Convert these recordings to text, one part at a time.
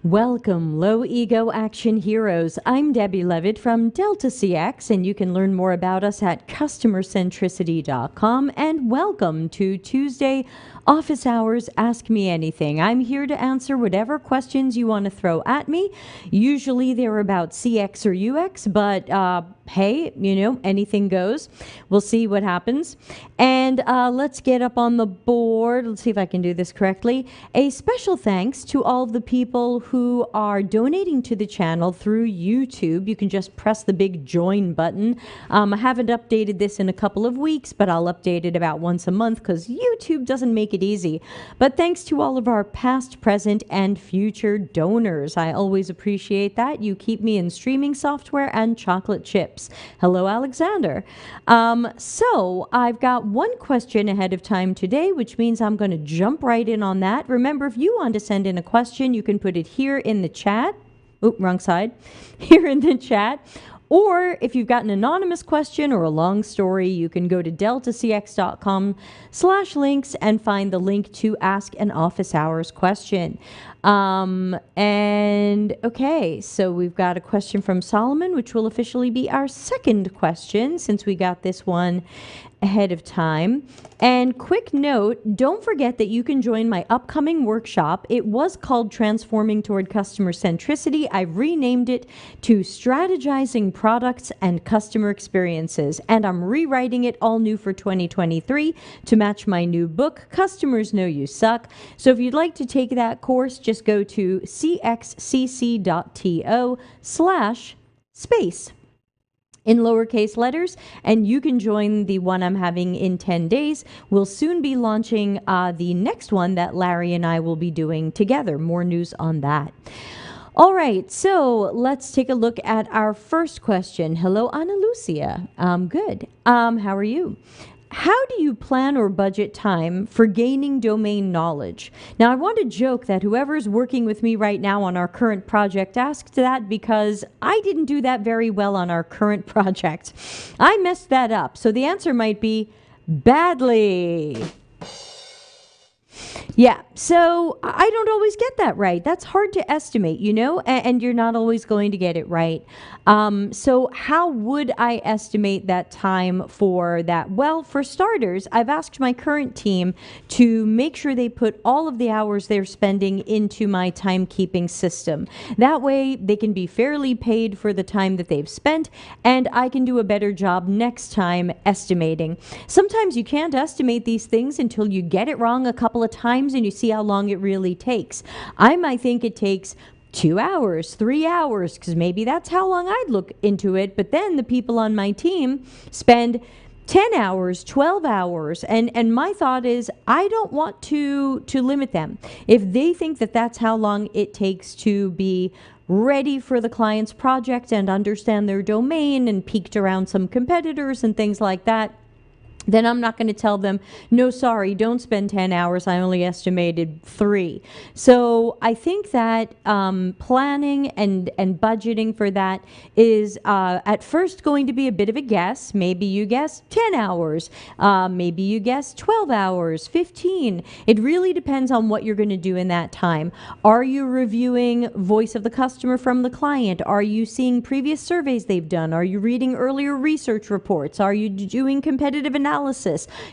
Welcome, low ego action heroes. I'm Debbie Levitt from Delta CX, and you can learn more about us at customercentricity.com. And welcome to Tuesday Office Hours Ask Me Anything. I'm here to answer whatever questions you want to throw at me. Usually they're about CX or UX, but hey, anything goes. We'll see what happens. And let's get up on the board. Let's see if I can do this correctly. A special thanks to all of the people who are donating to the channel through YouTube. You can just press the big join button. I haven't updated this in a couple of weeks, but I'll update it about once a month because YouTube doesn't make it easy. But thanks to all of our past, present, and future donors. I always appreciate that. You keep me in streaming software and chocolate chips. Hello, Alexander. So I've got one question ahead of time today, which means I'm going to jump right in on that. Remember, if you want to send in a question, you can put it here in the chat. Oop, wrong side. Here in the chat. Or if you've got an anonymous question or a long story, you can go to deltacx.com/links and find the link to ask an office hours question. And okay, so we've got a question from Solomon, which will officially be our second question since we got this one ahead of time. And quick note, don't forget that you can join my upcoming workshop. It was called Transforming Toward Customer Centricity. I've renamed it to Strategizing Products and Customer Experiences, and I'm rewriting it all new for 2023 to match my new book, Customers Know You Suck. So if you'd like to take that course, just go to cxcc.to/space. in lowercase letters, and you can join the one I'm having in 10 days. We'll soon be launching the next one that Larry and I will be doing together. More news on that. All right, so let's take a look at our first question. Hello, Ana Lucia. Good. How are you? How do you plan or budget time for gaining domain knowledge? Now, I want to joke that whoever's working with me right now on our current project asked that because I didn't do that very well on our current project. I messed that up. So the answer might be badly. Yeah, so I don't always get that right. That's hard to estimate, and you're not always going to get it right. So how would I estimate that time for that? Well, for starters, I've asked my current team to make sure they put all of the hours they're spending into my timekeeping system. That way, they can be fairly paid for the time that they've spent, and I can do a better job next time estimating. Sometimes you can't estimate these things until you get it wrong a couple of times and you see how long it really takes. I might think it takes 2 hours, 3 hours, because maybe that's how long I'd look into it. But then the people on my team spend 10 hours, 12 hours. And my thought is I don't want to limit them. If they think that that's how long it takes to be ready for the client's project and understand their domain and peeked around some competitors and things like that, then I'm not going to tell them, no, sorry, don't spend 10 hours. I only estimated 3. So I think that planning and budgeting for that is at first going to be a bit of a guess. Maybe you guess 10 hours. Maybe you guess 12 hours, 15. It really depends on what you're going to do in that time. Are you reviewing voice of the customer from the client? Are you seeing previous surveys they've done? Are you reading earlier research reports? Are you doing competitive analysis?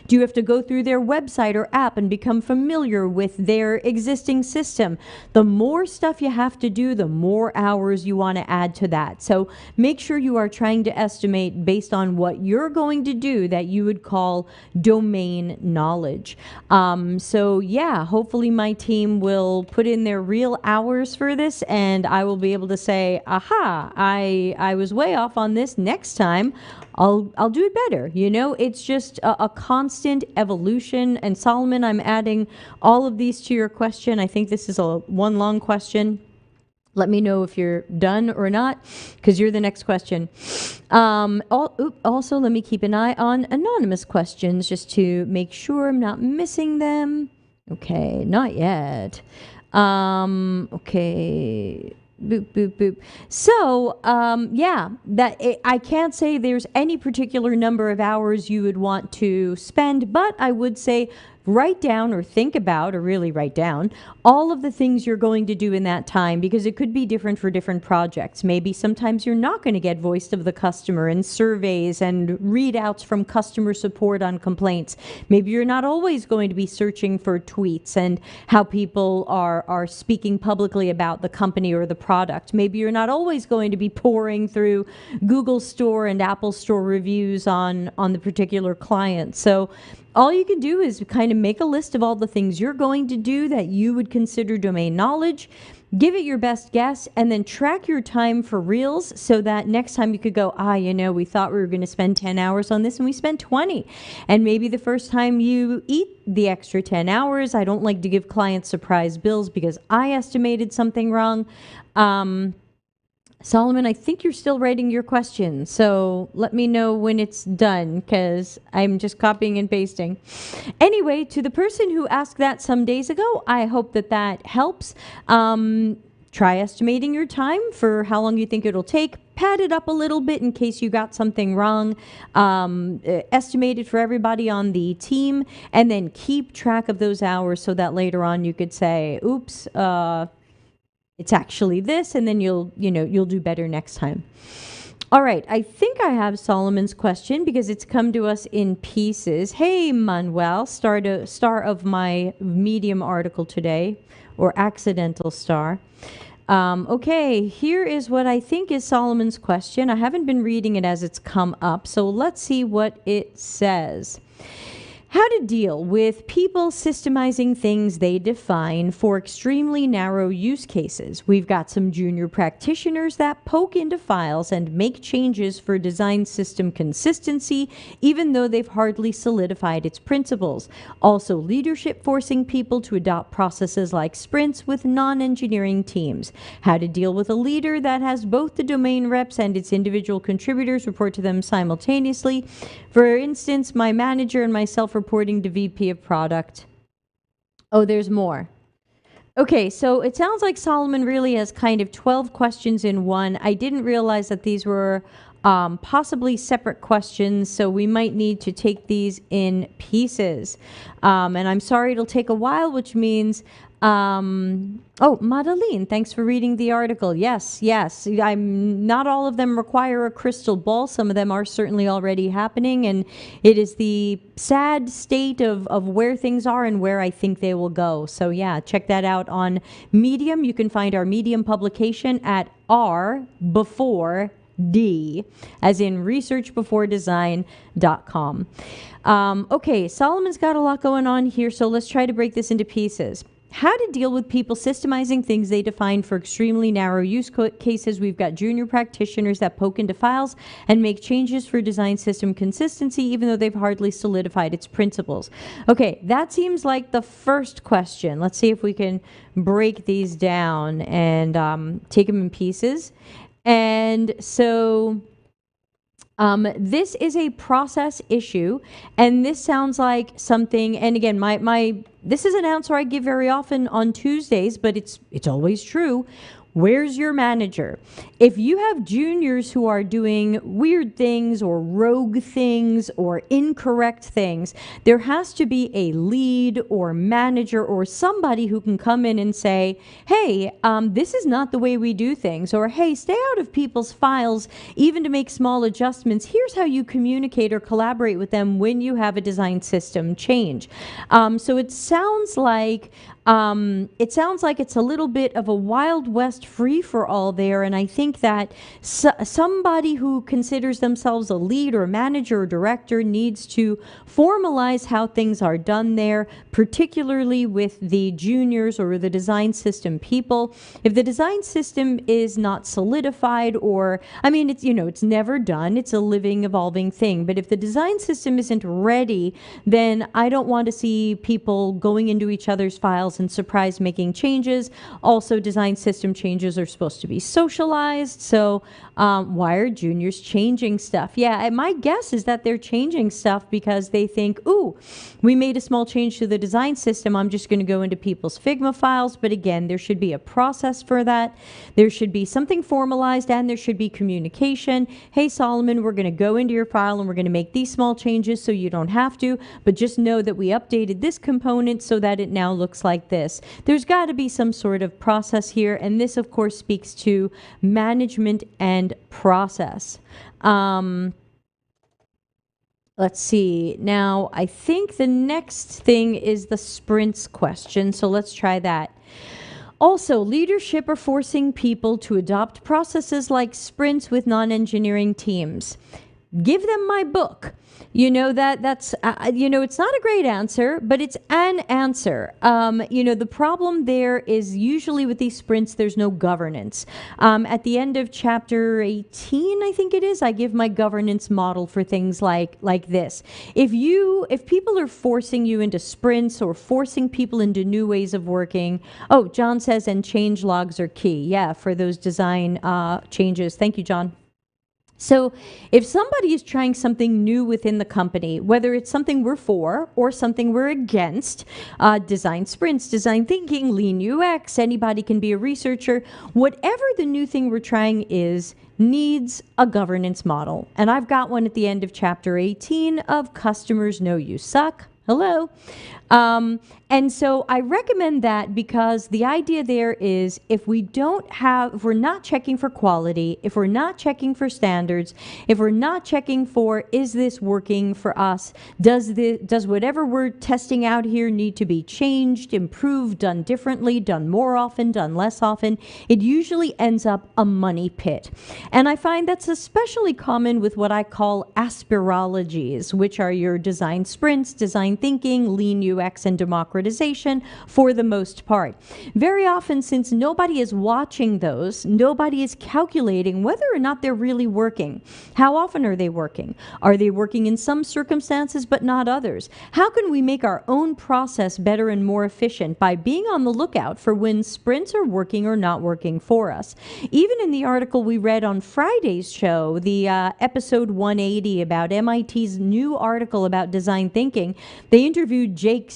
Do you have to go through their website or app and become familiar with their existing system? The more stuff you have to do, the more hours you want to add to that. So make sure you are trying to estimate based on what you're going to do that you would call domain knowledge. So yeah, hopefully my team will put in their real hours for this and I will be able to say, aha, I was way off on this. Next time I'll do it better. It's just a constant evolution. And Solomon, I'm adding all of these to your question. I think this is one long question. Let me know if you're done or not, because you're the next question. Also, let me keep an eye on anonymous questions just to make sure I'm not missing them. Okay, not yet. Okay. Boop, boop, boop. So, yeah, I can't say there's any particular number of hours you would want to spend, but I would say write down or think about, or really write down, all of the things you're going to do in that time, because it could be different for different projects. Maybe sometimes you're not going to get voice of the customer and surveys and readouts from customer support on complaints. Maybe you're not always going to be searching for tweets and how people are speaking publicly about the company or the product. Maybe you're not always going to be pouring through Google Store and Apple Store reviews on the particular client. So all you can do is kind of make a list of all the things you're going to do that you would consider domain knowledge, give it your best guess, and then track your time for reals so that next time you could go, we thought we were going to spend 10 hours on this and we spent 20. And maybe the first time you eat the extra 10 hours, I don't like to give clients surprise bills because I estimated something wrong. Solomon, I think you're still writing your question, so let me know when it's done, because I'm just copying and pasting. Anyway, to the person who asked that some days ago, I hope that helps. Try estimating your time for how long you think it'll take. Pad it up a little bit in case you got something wrong. Estimate it for everybody on the team, and then keep track of those hours so that later on you could say, oops, it's actually this, and then you'll do better next time. All right, I think I have Solomon's question because it's come to us in pieces. Hey, Manuel, star of my Medium article today, or accidental star. Okay, here is what I think is Solomon's question. I haven't been reading it as it's come up, so let's see what it says. How to deal with people systemizing things they define for extremely narrow use cases. We've got some junior practitioners that poke into files and make changes for design system consistency, even though they've hardly solidified its principles. Also, leadership forcing people to adopt processes like sprints with non-engineering teams. How to deal with a leader that has both the domain reps and its individual contributors report to them simultaneously. For instance, my manager and myself reporting to VP of product. Oh, there's more. Okay, so it sounds like Solomon really has kind of 12 questions in one. I didn't realize that these were possibly separate questions, so we might need to take these in pieces. And I'm sorry it'll take a while, which means oh, Madeline, thanks for reading the article. Yes, not all of them require a crystal ball. Some of them are certainly already happening, and it is the sad state of where things are and where I think they will go. So yeah, check that out on Medium. You can find our Medium publication at R before D, as in researchbeforedesign.com. Okay, Solomon's got a lot going on here, so let's try to break this into pieces. How to deal with people systemizing things they define for extremely narrow use cases. We've got junior practitioners that poke into files and make changes for design system consistency, even though they've hardly solidified its principles. Okay, that seems like the first question. Let's see if we can break these down and take them in pieces. And so this is a process issue, and this sounds like something, and again, this is an answer I give very often on Tuesdays, but it's always true. Where's your manager? If you have juniors who are doing weird things or rogue things or incorrect things, there has to be a lead or manager or somebody who can come in and say, hey, this is not the way we do things, or hey, stay out of people's files even to make small adjustments. Here's how you communicate or collaborate with them when you have a design system change. So it sounds like it's a little bit of a Wild West free-for-all there, and I think that somebody who considers themselves a lead or manager or director needs to formalize how things are done there, particularly with the juniors or the design system people. If the design system is not solidified, or, I mean, it's never done, it's a living, evolving thing, but if the design system isn't ready, then I don't want to see people going into each other's files emails and surprise making changes. Also, design system changes are supposed to be socialized. So why are juniors changing stuff? Yeah, and my guess is that they're changing stuff because they think, ooh, we made a small change to the design system. I'm just going to go into people's Figma files. But again, there should be a process for that. There should be something formalized, and there should be communication. Hey, Solomon, we're going to go into your file and we're going to make these small changes so you don't have to, but just know that we updated this component so that it now looks like this. There's got to be some sort of process here, and this, of course, speaks to management and process. Let's see. Now, I think the next thing is the sprints question, so let's try that. Also, leadership are forcing people to adopt processes like sprints with non-engineering teams. Give them my book. You know, that's it's not a great answer, but it's an answer. The problem there is usually with these sprints, there's no governance. At the end of chapter 18, I think it is, I give my governance model for things like this. If people are forcing you into sprints or forcing people into new ways of working, oh, John says, and change logs are key. Yeah, for those design changes. Thank you, John. So if somebody is trying something new within the company, whether it's something we're for or something we're against, design sprints, design thinking, lean UX, anybody can be a researcher, whatever the new thing we're trying is, needs a governance model. And I've got one at the end of chapter 18 of Customers Know You Suck. Hello. And so I recommend that because the idea there is if we're not checking for quality, if we're not checking for standards, if we're not checking for, is this working for us? Does whatever we're testing out here need to be changed, improved, done differently, done more often, done less often? It usually ends up a money pit. And I find that's especially common with what I call aspirologies, which are your design sprints, design thinking, lean UX, and democratization for the most part. Very often, since nobody is watching those, nobody is calculating whether or not they're really working. How often are they working? Are they working in some circumstances but not others? How can we make our own process better and more efficient by being on the lookout for when sprints are working or not working for us? Even in the article we read on Friday's show, the episode 180 about MIT's new article about design thinking, they interviewed Jake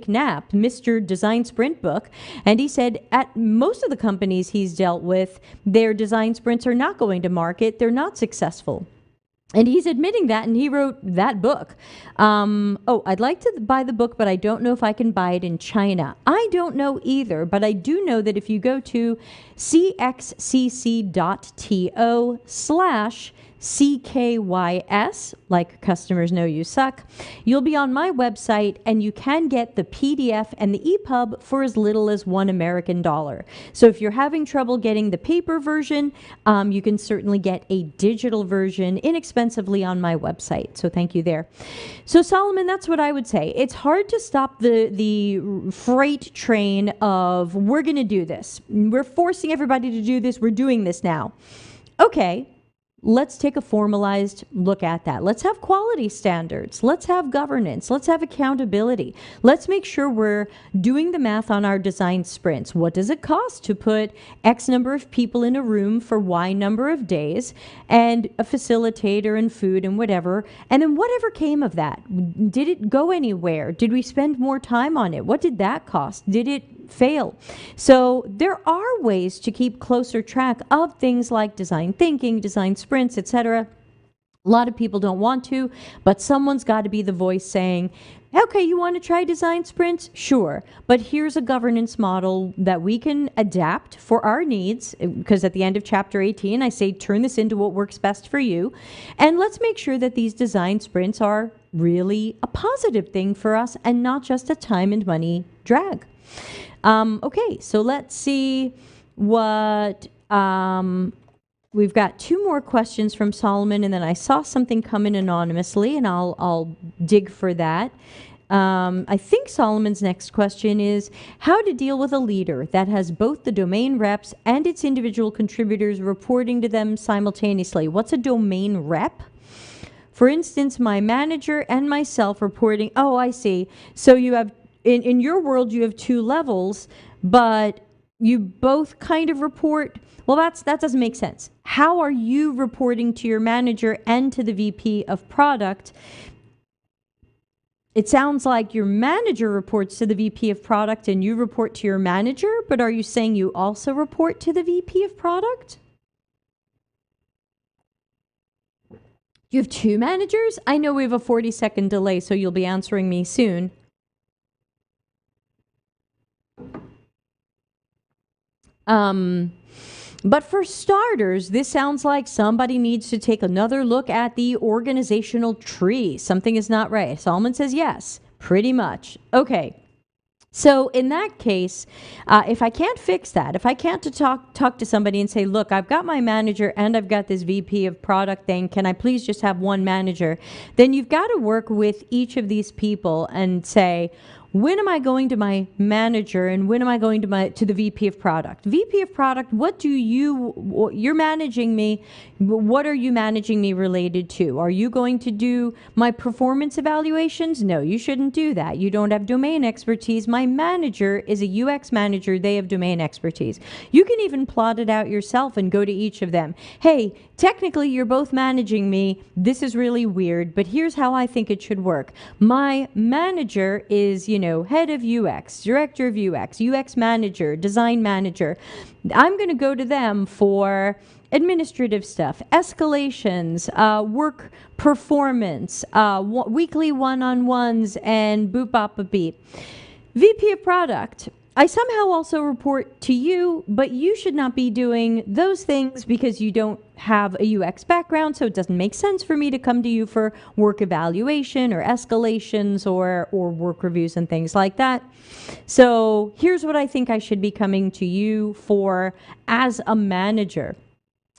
Knapp, Mr. Design Sprint Book, and he said at most of the companies he's dealt with, their design sprints are not going to market, they're not successful. And he's admitting that, and he wrote that book. I'd like to buy the book, but I don't know if I can buy it in China. I don't know either, but I do know that if you go to cxcc.to/CKYS, like Customers Know You Suck, you'll be on my website and you can get the PDF and the EPUB for as little as $1 American. So if you're having trouble getting the paper version, you can certainly get a digital version inexpensively on my website. So thank you there. So Solomon, that's what I would say. It's hard to stop the freight train of we're going to do this. We're forcing everybody to do this. We're doing this now. Okay. Let's take a formalized look at that. Let's have quality standards. Let's have governance. Let's have accountability. Let's make sure we're doing the math on our design sprints. What does it cost to put X number of people in a room for Y number of days and a facilitator and food and whatever? And then whatever came of that. Did it go anywhere? Did we spend more time on it? What did that cost? Did it fail? So there are ways to keep closer track of things like design thinking, design sprints, etc. A lot of people don't want to, but someone's got to be the voice saying, okay, you want to try design sprints? Sure. But here's a governance model that we can adapt for our needs, because at the end of chapter 18, I say, turn this into what works best for you. And let's make sure that these design sprints are really a positive thing for us and not just a time and money drag. Okay, so let's see what, we've got two more questions from Solomon, and then I saw something come in anonymously, and I'll dig for that. I think Solomon's next question is how to deal with a leader that has both the domain reps and its individual contributors reporting to them simultaneously. What's a domain rep? For instance, my manager and myself reporting, oh, I see. So you have in your world, you have two levels, but you both kind of report. Well, that doesn't make sense. How are you reporting to your manager and to the VP of product? It sounds like your manager reports to the VP of product and you report to your manager, but are you saying you also report to the VP of product? You have two managers? I know we have a 40-second delay, so you'll be answering me soon. But for starters, this sounds like somebody needs to take another look at the organizational tree. Something is not right. Solomon says yes, pretty much. Okay. So in that case, if I can't fix that, if I can't talk to somebody and say, look, I've got my manager and I've got this VP of product thing, can I please just have one manager? Then you've got to work with each of these people and say, when am I going to my manager and when am I going to the VP of product? VP of product, you're managing me. What are you managing me related to? Are you going to do my performance evaluations? No, you shouldn't do that. You don't have domain expertise. My manager is a UX manager. They have domain expertise. You can even plot it out yourself and go to each of them. Hey, technically you're both managing me. This is really weird, but here's how I think it should work. My manager is, head of UX, director of UX, UX manager, design manager. I'm going to go to them for administrative stuff, escalations, work performance, weekly one-on-ones, and boop bop a beep. VP of product. I somehow also report to you, but you should not be doing those things because you don't have a UX background, so it doesn't make sense for me to come to you for work evaluation or escalations or work reviews and things like that. So here's what I think I should be coming to you for as a manager.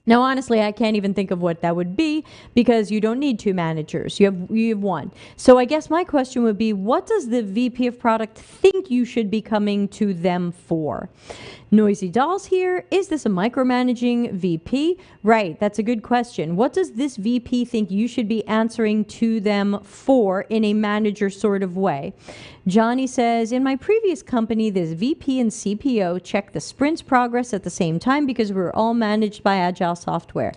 Now, honestly, I can't even think of what that would be because you don't need two managers. You have one. So I guess my question would be, what does the VP of product think you should be coming to them for? Noisy Dolls here. Is this a micromanaging VP? Right, that's a good question. What does this VP think you should be answering to them for in a manager sort of way? Johnny says, in my previous company, this VP and CPO check the sprint's progress at the same time because we're all managed by Agile software.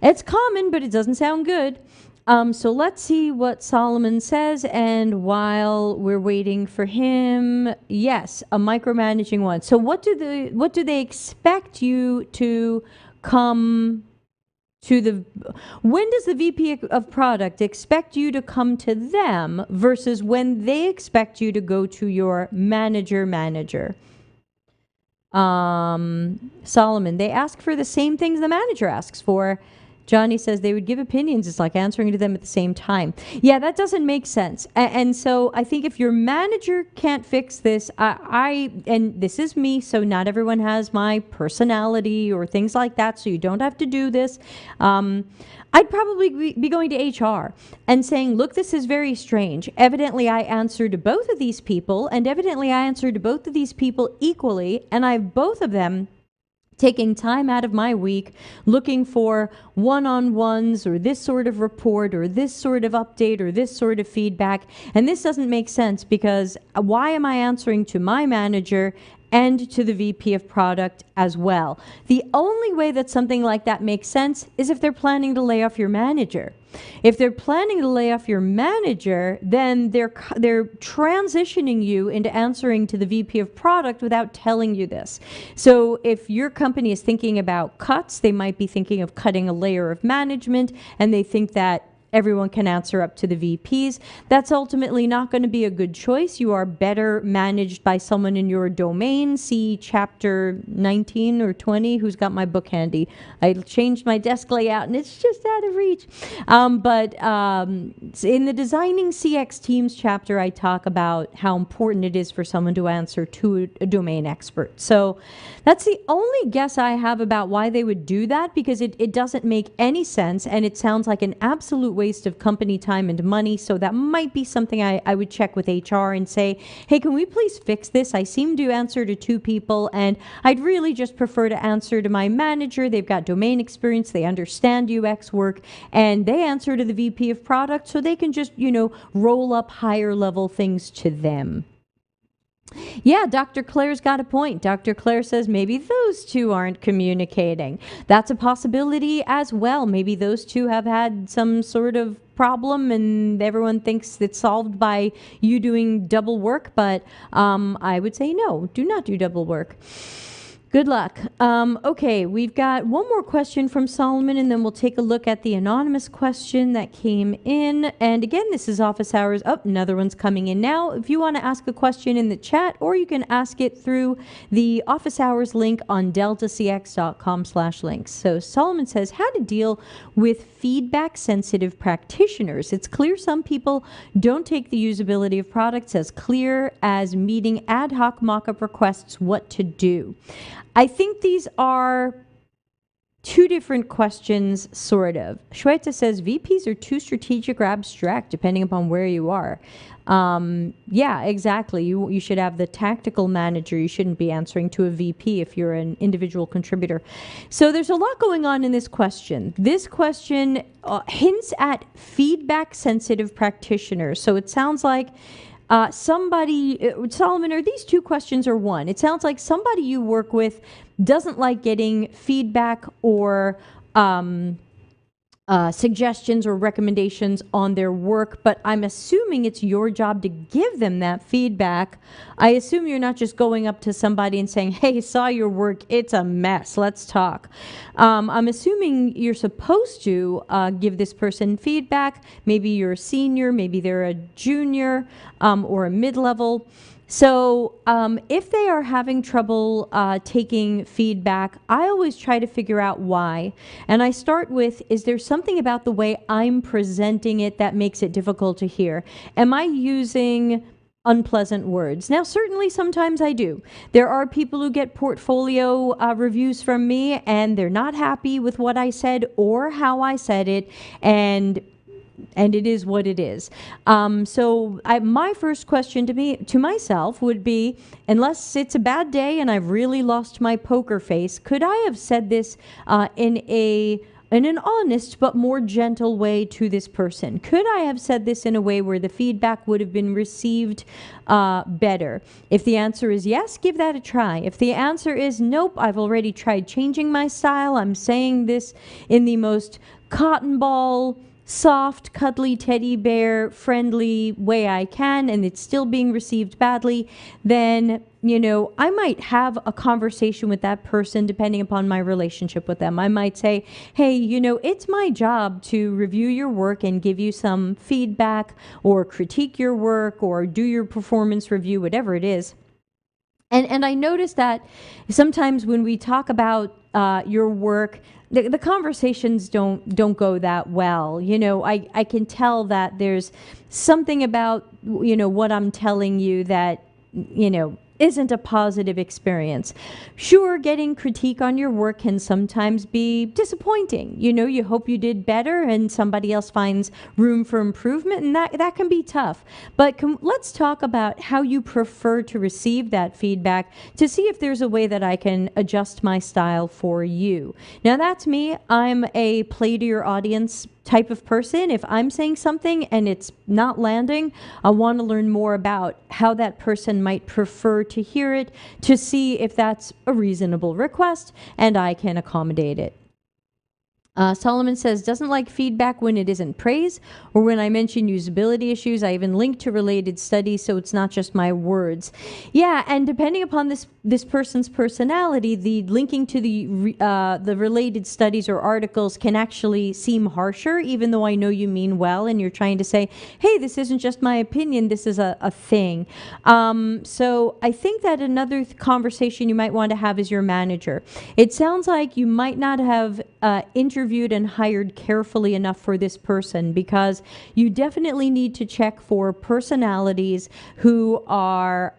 It's common, but it doesn't sound good. So let's see what Solomon says, and while we're waiting for him, yes, a micromanaging one. So what do they expect you to come to when does the VP of product expect you to come to them versus when they expect you to go to your manager? Solomon, they ask for the same things the manager asks for. Johnny says they would give opinions. It's like answering to them at the same time. Yeah, that doesn't make sense. And so I think if your manager can't fix this, and this is me, so not everyone has my personality or things like that, so you don't have to do this. I'd probably be going to HR and saying, look, this is very strange. Evidently, I answer to both of these people, and evidently I answer to both of these people equally, and I have both of them taking time out of my week looking for one-on-ones or this sort of report or this sort of update or this sort of feedback. And this doesn't make sense because why am I answering to my manager and to the VP of product as well? The only way that something like that makes sense is if they're planning to lay off your manager. If they're planning to lay off your manager, then they're transitioning you into answering to the VP of product without telling you this. So if your company is thinking about cuts, they might be thinking of cutting a layer of management, and they think that everyone can answer up to the VPs. That's ultimately not going to be a good choice. You are better managed by someone in your domain. See chapter 19 or 20, who's got my book handy. I changed my desk layout and it's just out of reach. But in the Designing CX Teams chapter, I talk about how important it is for someone to answer to a domain expert. So that's the only guess I have about why they would do that, because it doesn't make any sense and it sounds like an absolute waste of company time and money. So that might be something I would check with HR and say, hey, can we please fix this? I seem to answer to two people and I'd really just prefer to answer to my manager. They've got domain experience, they understand UX work, and they answer to the VP of product so they can just, roll up higher level things to them. Yeah, Dr. Claire's got a point. Dr. Claire says maybe those two aren't communicating. That's a possibility as well. Maybe those two have had some sort of problem and everyone thinks it's solved by you doing double work, but I would say no, do not do double work. Good luck. Okay, we've got one more question from Solomon, and then we'll take a look at the anonymous question that came in. And again, this is office hours. Oh, another one's coming in now. If you want to ask a question in the chat, or you can ask it through the office hours link on deltacx.com/links. So Solomon says, how to deal with feedback sensitive practitioners. It's clear some people don't take the usability of products as clear as meeting ad hoc mock-up requests what to do. I think these are two different questions, sort of. Schweitzer says VPs are too strategic or abstract, depending upon where you are. Yeah, exactly. You should have the tactical manager. You shouldn't be answering to a VP if you're an individual contributor. So there's a lot going on in this question. This question hints at feedback-sensitive practitioners. So it sounds like Solomon, are these two questions or one? It sounds like somebody you work with doesn't like getting feedback or suggestions or recommendations on their work, but I'm assuming it's your job to give them that feedback. I assume you're not just going up to somebody and saying, hey, saw your work, it's a mess, let's talk. I'm assuming you're supposed to give this person feedback. Maybe you're a senior, maybe they're a junior or a mid-level. So if they are having trouble taking feedback, I always try to figure out why. And I start with, is there something about the way I'm presenting it that makes it difficult to hear? Am I using unpleasant words? Now, certainly sometimes I do. There are people who get portfolio reviews from me and they're not happy with what I said or how I said it, and it is what it is. So my first question to myself would be, unless it's a bad day and I've really lost my poker face, could I have said this in an honest but more gentle way to this person? Could I have said this in a way where the feedback would have been received better? If the answer is yes, give that a try. If the answer is nope, I've already tried changing my style, I'm saying this in the most cotton ball, soft, cuddly, teddy bear, friendly way I can, and it's still being received badly, then, I might have a conversation with that person depending upon my relationship with them. I might say, hey, it's my job to review your work and give you some feedback or critique your work or do your performance review, whatever it is. And I notice that sometimes when we talk about your work, the conversations don't go that well. I can tell that there's something about what I'm telling you that isn't a positive experience. Sure, getting critique on your work can sometimes be disappointing. You hope you did better and somebody else finds room for improvement, and that can be tough. But let's talk about how you prefer to receive that feedback to see if there's a way that I can adjust my style for you. Now, that's me. I'm a play to your audience type of person. If I'm saying something and it's not landing, I want to learn more about how that person might prefer to hear it to see if that's a reasonable request and I can accommodate it. Solomon says, doesn't like feedback when it isn't praise or when I mention usability issues. I even link to related studies, so it's not just my words. Yeah, and depending upon this person's personality, the linking to the related studies or articles can actually seem harsher, even though I know you mean well and you're trying to say, hey, this isn't just my opinion, this is a thing. So I think that another conversation you might want to have is your manager. It sounds like you might not have interviewed and hired carefully enough for this person, because you definitely need to check for personalities who are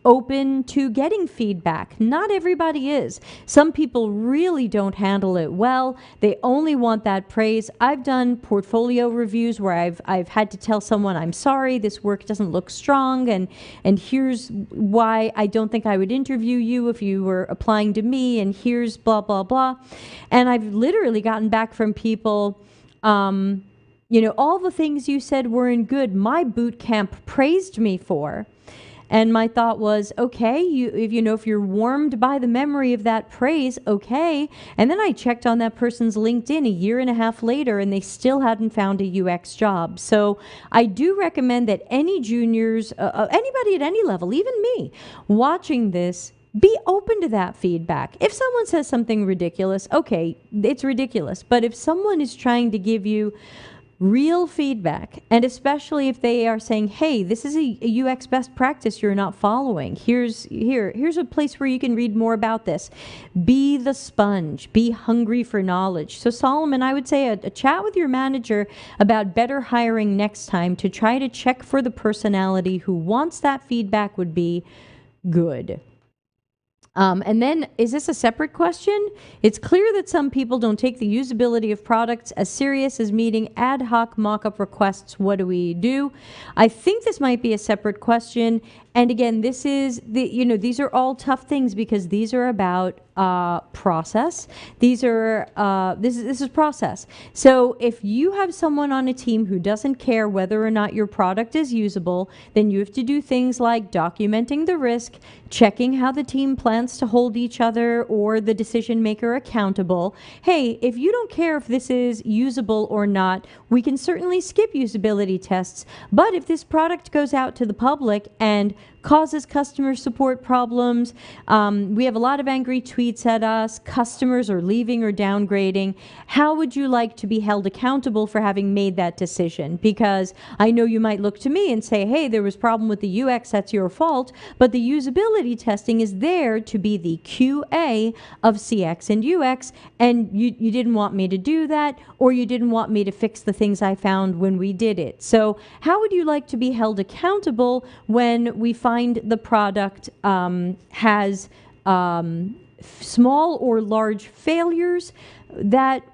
open to getting feedback. Not everybody is. Some people really don't handle it well. They only want that praise. I've done portfolio reviews where I've had to tell someone, I'm sorry, this work doesn't look strong, and here's why I don't think I would interview you if you were applying to me, and here's blah, blah, blah. And I've literally gotten back from people, all the things you said weren't good, my boot camp praised me for. And my thought was, okay, if you're warmed by the memory of that praise, okay. And then I checked on that person's LinkedIn a year and a half later, and they still hadn't found a UX job. So I do recommend that any juniors, anybody at any level, even me, watching this, be open to that feedback. If someone says something ridiculous, okay, it's ridiculous. But if someone is trying to give you real feedback, and especially if they are saying, hey, this is a UX best practice you're not following, here's a place where you can read more about this. Be the sponge. Be hungry for knowledge. So Solomon, I would say a chat with your manager about better hiring next time to try to check for the personality who wants that feedback would be good. And then, is this a separate question? It's clear that some people don't take the usability of products as serious as meeting ad hoc mock-up requests. What do we do? I think this might be a separate question. And again, this is these are all tough things because these are about process. These are this is process. So if you have someone on a team who doesn't care whether or not your product is usable, then you have to do things like documenting the risk, checking how the team plans to hold each other or the decision maker accountable. Hey, if you don't care if this is usable or not, we can certainly skip usability tests. But if this product goes out to the public and causes customer support problems, we have a lot of angry tweets at us, customers are leaving or downgrading, how would you like to be held accountable for having made that decision? Because I know you might look to me and say, hey, there was a problem with the UX, that's your fault, but the usability testing is there to be the QA of CX and UX, and you didn't want me to do that, or you didn't want me to fix the things I found when we did it. So how would you like to be held accountable when we find the product has small or large failures that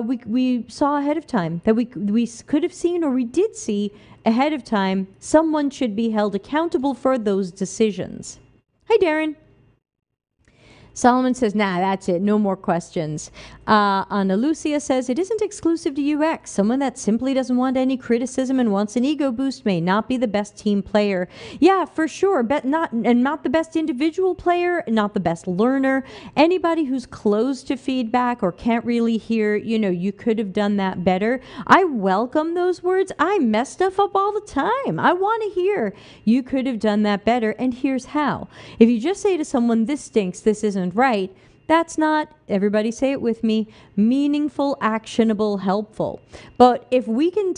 we saw ahead of time, that we could have seen or we did see ahead of time? Someone should be held accountable for those decisions. Hi, Darren. Solomon says, nah, that's it. No more questions. Ana Lucia says, it isn't exclusive to UX. Someone that simply doesn't want any criticism and wants an ego boost may not be the best team player. Yeah, for sure. But not the best individual player, not the best learner. Anybody who's closed to feedback or can't really hear, you could have done that better. I welcome those words. I mess stuff up all the time. I want to hear, you could have done that better, and here's how. If you just say to someone, this stinks, this isn't right, that's not, everybody say it with me, meaningful, actionable, helpful. But if we can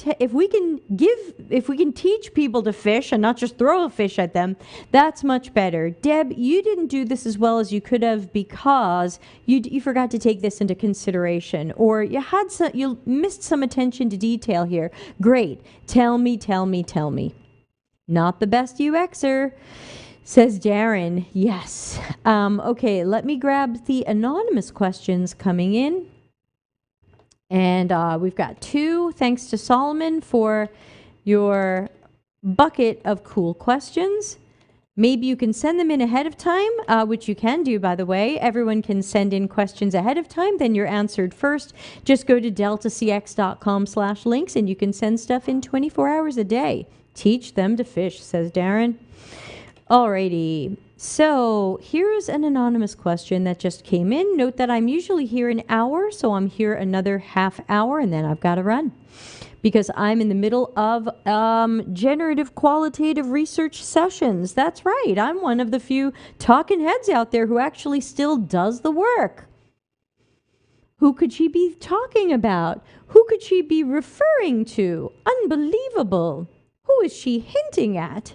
teach people to fish and not just throw a fish at them, that's much better. Deb, you didn't do this as well as you could have because you forgot to take this into consideration, or you missed some attention to detail here. Great. Tell me. Not the best UXer. Says Darren, yes. Okay, let me grab the anonymous questions coming in. And we've got 2. Thanks to Solomon for your bucket of cool questions. Maybe you can send them in ahead of time, which you can do, by the way. Everyone can send in questions ahead of time, then you're answered first. Just go to deltacx.com/links and you can send stuff in 24 hours a day. Teach them to fish, says Darren. Alrighty, so here's an anonymous question that just came in. Note that I'm usually here an hour, so I'm here another half hour, and then I've got to run because I'm in the middle of generative qualitative research sessions. That's right, I'm one of the few talking heads out there who actually still does the work. Who could she be talking about? Who could she be referring to? Unbelievable. Who is she hinting at?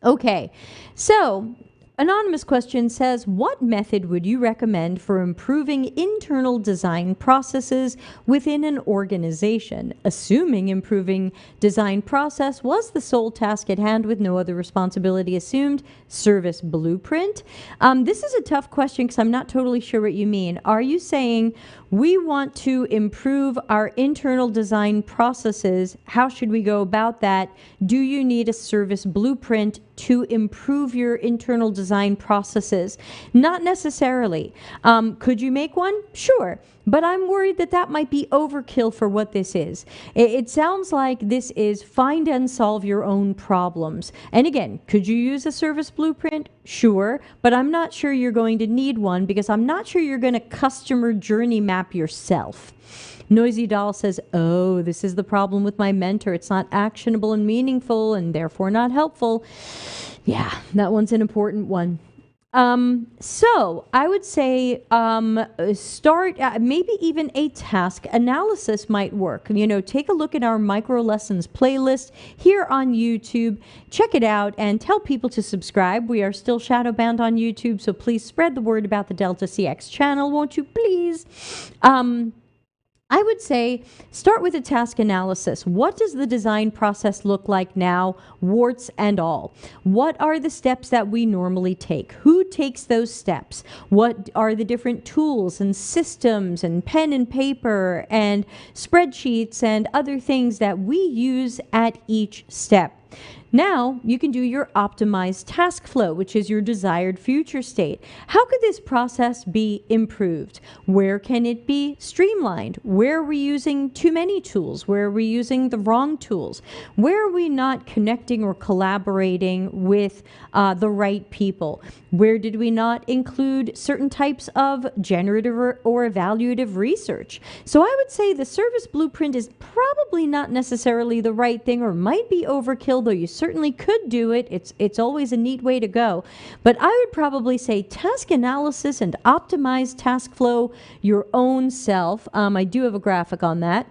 Okay, so anonymous question says, what method would you recommend for improving internal design processes within an organization, assuming improving design process was the sole task at hand with no other responsibility assumed? Service blueprint? This is a tough question because I'm not totally sure what you mean. Are you saying We want to improve our internal design processes. How should we go about that? Do you need a service blueprint to improve your internal design processes? Not necessarily. Could you make one? Sure. But I'm worried that that might be overkill for what this is. It sounds like this is find and solve your own problems. And again, could you use a service blueprint? Sure. But I'm not sure you're going to need one because I'm not sure you're going to customer journey map yourself. Noisy Doll says, oh, this is the problem with my mentor. It's not actionable and meaningful and therefore not helpful. Yeah, that one's an important one. So I would say start maybe even a task analysis might work. You know, take a look at our micro lessons playlist here on YouTube. Check it out and tell people to subscribe. We are still shadow banned on YouTube, so please spread the word about the Delta CX channel, won't you please? I would say start with a task analysis. What does the design process look like now, warts and all? What are the steps that we normally take? Who takes those steps? What are the different tools and systems and pen and paper and spreadsheets and other things that we use at each step? Now you can do your optimized task flow, which is your desired future state. How could this process be improved? Where can it be streamlined? Where are we using too many tools? Where are we using the wrong tools? Where are we not connecting or collaborating with the right people? Where did we not include certain types of generative or evaluative research? So I would say the service blueprint is probably not necessarily the right thing or might be overkill, though you certainly could do it. It's always a neat way to go. But I would probably say task analysis and optimize task flow your own self. I do have a graphic on that.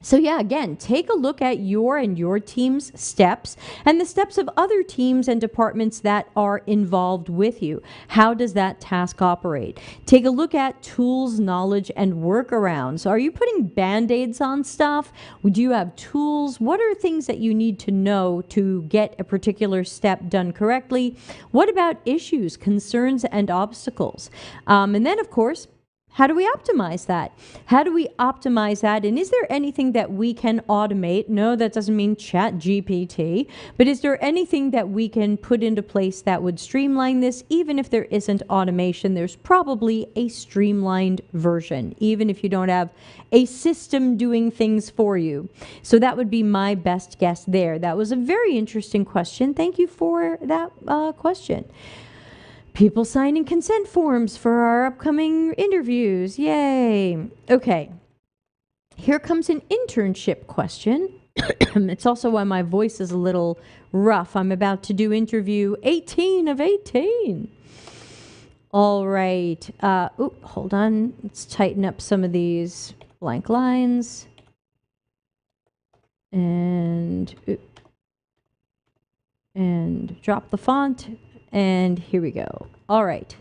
So yeah, again, take a look at your and your team's steps and the steps of other teams and departments that are involved with you. How does that task operate? Take a look at tools, knowledge, and workarounds. Are you putting band-aids on stuff? Do you have tools? What are things that you need to know to get a particular step done correctly? What about issues, concerns, and obstacles? And then, of course, how do we optimize that? How do we optimize that? And is there anything that we can automate? No, that doesn't mean Chat GPT, but is there anything that we can put into place that would streamline this? Even if there isn't automation, there's probably a streamlined version, even if you don't have a system doing things for you. So that would be my best guess there. That was a very interesting question. Thank you for that question. People signing consent forms for our upcoming interviews. Yay. Okay. Here comes an internship question. It's also why my voice is a little rough. I'm about to do interview 18 of 18. All right. Hold on. Let's tighten up some of these blank lines. And drop the font. And here we go. All right.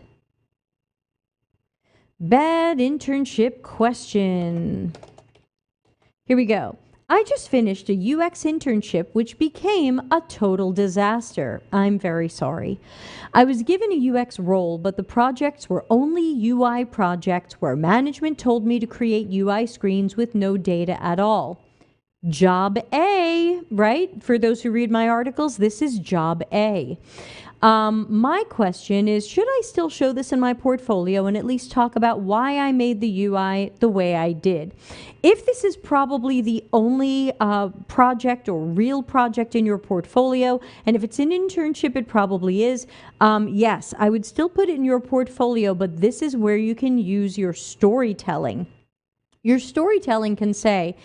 Bad internship question. Here we go. I just finished a UX internship, which became a total disaster. I'm very sorry. I was given a UX role, but the projects were only UI projects where management told me to create UI screens with no data at all. Job A, right? For those who read my articles, this is job A. My question is, should I still show this in my portfolio and at least talk about why I made the UI the way I did? If this is probably the only project or real project in your portfolio, and if it's an internship, it probably is, yes, I would still put it in your portfolio, but this is where you can use your storytelling. Your storytelling can say,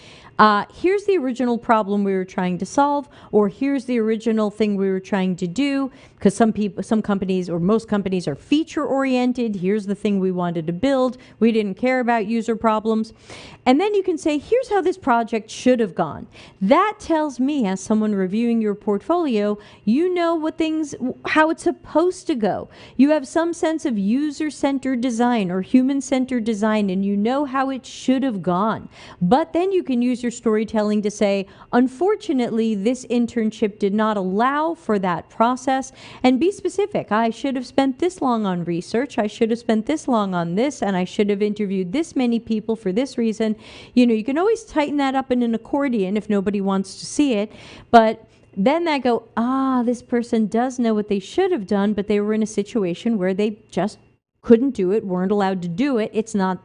here's the original problem we were trying to solve, or here's the original thing we were trying to do, because some companies or most companies are feature oriented. Here's the thing we wanted to build. We didn't care about user problems. And then you can say, here's how this project should have gone. That tells me, as someone reviewing your portfolio, you know how it's supposed to go. You have some sense of user-centered design or human-centered design, and you know how it should have gone. But then you can use your your storytelling to say, unfortunately, this internship did not allow for that process, and be specific. I should have spent this long on research. I should have spent this long on this, and I should have interviewed this many people for this reason. You can always tighten that up in an accordion if nobody wants to see it, but then that go, this person does know what they should have done, but they were in a situation where they just couldn't do it, weren't allowed to do it. It's not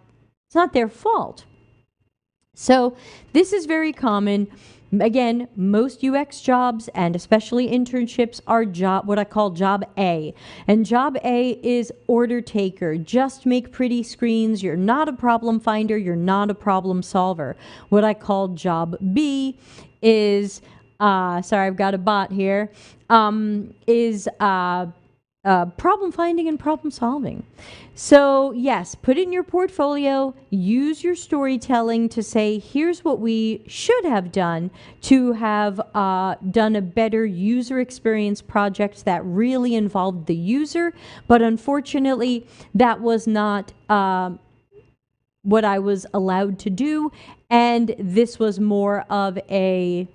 their fault. So this is very common. Again, most UX jobs and especially internships are what I call job A. And job A is order taker. Just make pretty screens. You're not a problem finder. You're not a problem solver. What I call job B is, sorry, I've got a bot here, is problem finding and problem solving. So yes, put it in your portfolio, use your storytelling to say, here's what we should have done to have done a better user experience project that really involved the user, but unfortunately that was not what I was allowed to do, and this was more of a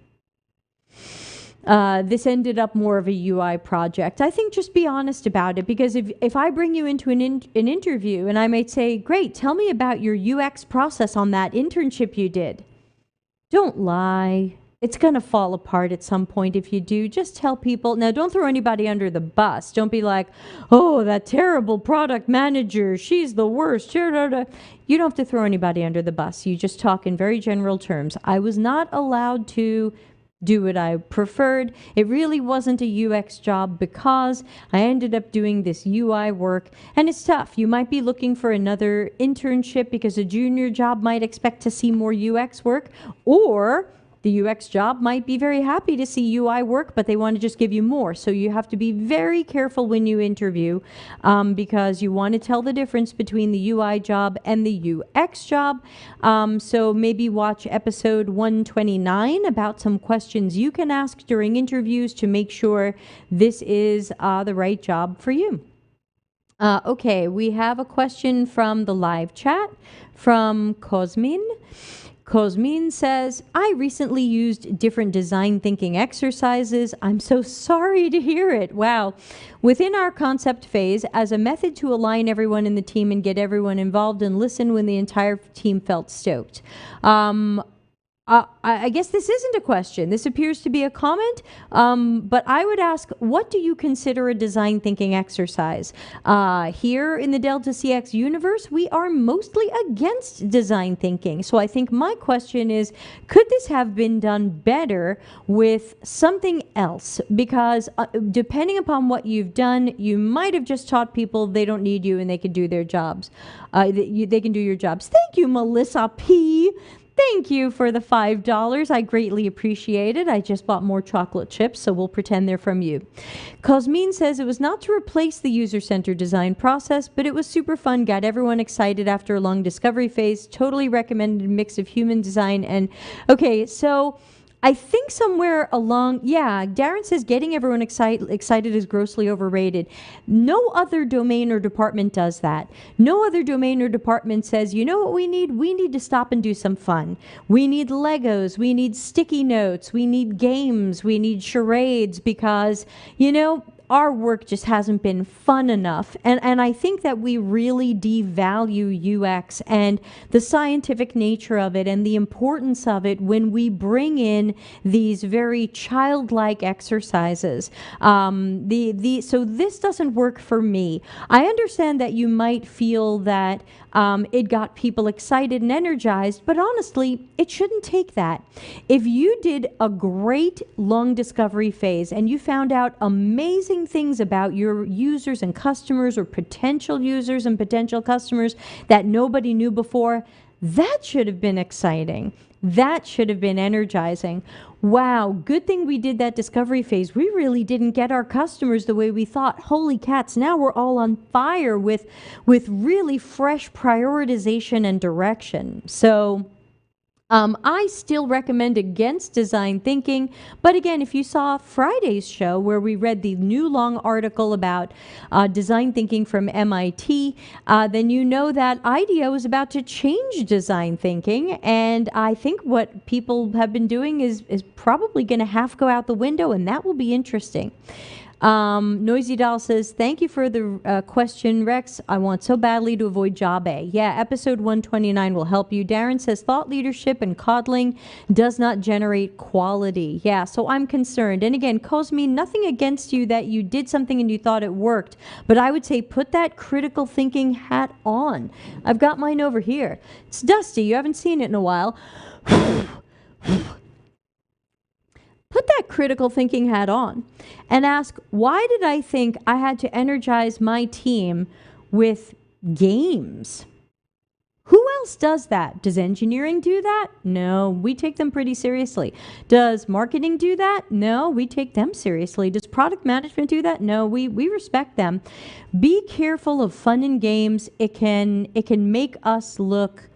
this ended up more of a UI project. I think just be honest about it, because if I bring you into an interview and I might say, great, tell me about your UX process on that internship you did. Don't lie. It's going to fall apart at some point if you do. Just tell people. Now, don't throw anybody under the bus. Don't be like, oh, that terrible product manager, she's the worst. You don't have to throw anybody under the bus. You just talk in very general terms. I was not allowed to do what I preferred. It really wasn't a UX job because I ended up doing this UI work, and it's tough. You might be looking for another internship because a junior job might expect to see more UX work, or the UX job might be very happy to see UI work, but they want to just give you more. So you have to be very careful when you interview, because you want to tell the difference between the UI job and the UX job. So maybe watch episode 129 about some questions you can ask during interviews to make sure this is the right job for you. Okay, we have a question from the live chat from Cosmin. Cosmin says, I recently used different design thinking exercises. I'm so sorry to hear it. Wow. Within our concept phase, as a method to align everyone in the team and get everyone involved and listen when the entire team felt stoked. I guess this isn't a question. This appears to be a comment, but I would ask, what do you consider a design thinking exercise? Here in the Delta CX universe, we are mostly against design thinking. So I think my question is, could this have been done better with something else? Because depending upon what you've done, you might have just taught people they don't need you and they can do their jobs. They can do your jobs. Thank you, Melissa P. Thank you for the $5. I greatly appreciate it. I just bought more chocolate chips, so we'll pretend they're from you. Cosmin says it was not to replace the user-centered design process, but it was super fun, got everyone excited after a long discovery phase, totally recommended mix of human design and... Okay, so... I think somewhere along, Darren says getting everyone excited is grossly overrated. No other domain or department does that. No other domain or department says, you know what we need? We need to stop and do some fun. We need Legos. We need sticky notes. We need games. We need charades because, our work just hasn't been fun enough. And I think that we really devalue UX and the scientific nature of it and the importance of it when we bring in these very childlike exercises. So this doesn't work for me. I understand that you might feel that it got people excited and energized, but honestly, it shouldn't take that. If you did a great long discovery phase and you found out amazing things about your users and customers or potential users and potential customers that nobody knew before, that should have been exciting. That should have been energizing. Wow, good thing we did that discovery phase. We really didn't get our customers the way we thought. Holy cats, now we're all on fire with really fresh prioritization and direction. So I still recommend against design thinking, but again, if you saw Friday's show where we read the new long article about design thinking from MIT, then you know that IDEO is about to change design thinking, and I think what people have been doing is probably going to have to go out the window, and that will be interesting. Noisy Doll says, thank you for the question, Rex. I want so badly to avoid job A. Yeah, episode 129 will help you. Darren says, thought leadership and coddling does not generate quality. Yeah, so I'm concerned. And again, Cosme, nothing against you that you did something and you thought it worked. But I would say put that critical thinking hat on. I've got mine over here. It's dusty. You haven't seen it in a while. Put that critical thinking hat on and ask, why did I think I had to energize my team with games? Who else does that? Does engineering do that? No, we take them pretty seriously. Does marketing do that? No, we take them seriously. Does product management do that? No, we respect them. Be careful of fun and games. It can make us look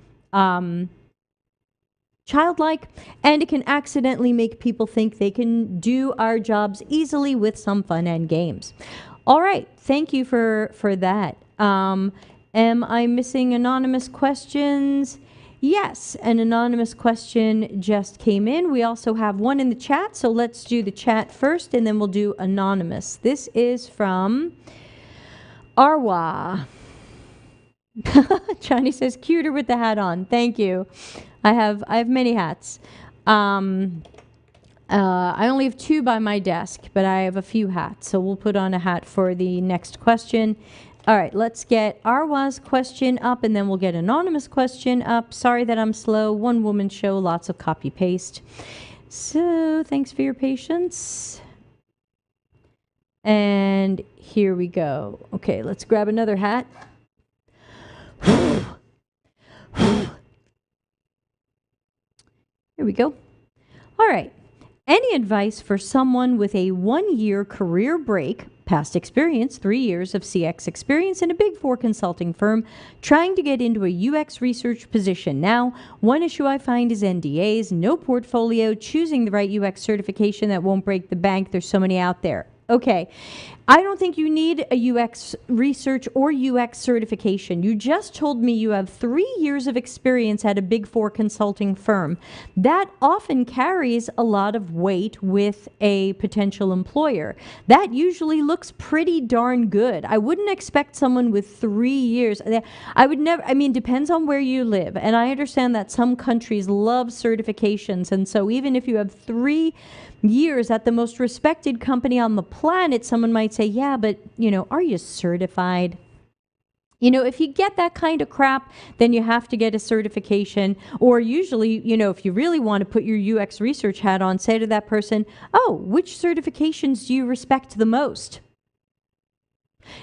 childlike, and it can accidentally make people think they can do our jobs easily with some fun and games. All right, thank you for that. Am I missing anonymous questions? Yes, an anonymous question just came in. We also have one in the chat, so let's do the chat first, and then we'll do anonymous. This is from Arwa. Johnny says, cuter with the hat on. Thank you. I have many hats. I only have 2 by my desk, but I have a few hats. So we'll put on a hat for the next question. All right, let's get Arwa's question up, and then we'll get anonymous question up. Sorry that I'm slow. One woman show, lots of copy paste. So thanks for your patience. And here we go. Okay, let's grab another hat. Here we go. All right. Any advice for someone with a 1-year career break, past experience, 3 years of CX experience in a Big 4 consulting firm, trying to get into a UX research position? Now, one issue I find is NDAs, no portfolio, choosing the right UX certification that won't break the bank. There's so many out there. Okay. I don't think you need a UX research or UX certification. You just told me you have 3 years of experience at a Big 4 consulting firm. That often carries a lot of weight with a potential employer. That usually looks pretty darn good. I wouldn't expect someone with 3 years. I would never, I mean, depends on where you live. And I understand that some countries love certifications. And so even if you have 3 years at the most respected company on the planet, someone might say, yeah, but, are you certified? If you get that kind of crap, then you have to get a certification. Or usually, if you really want to put your UX research hat on, say to that person, oh, which certifications do you respect the most?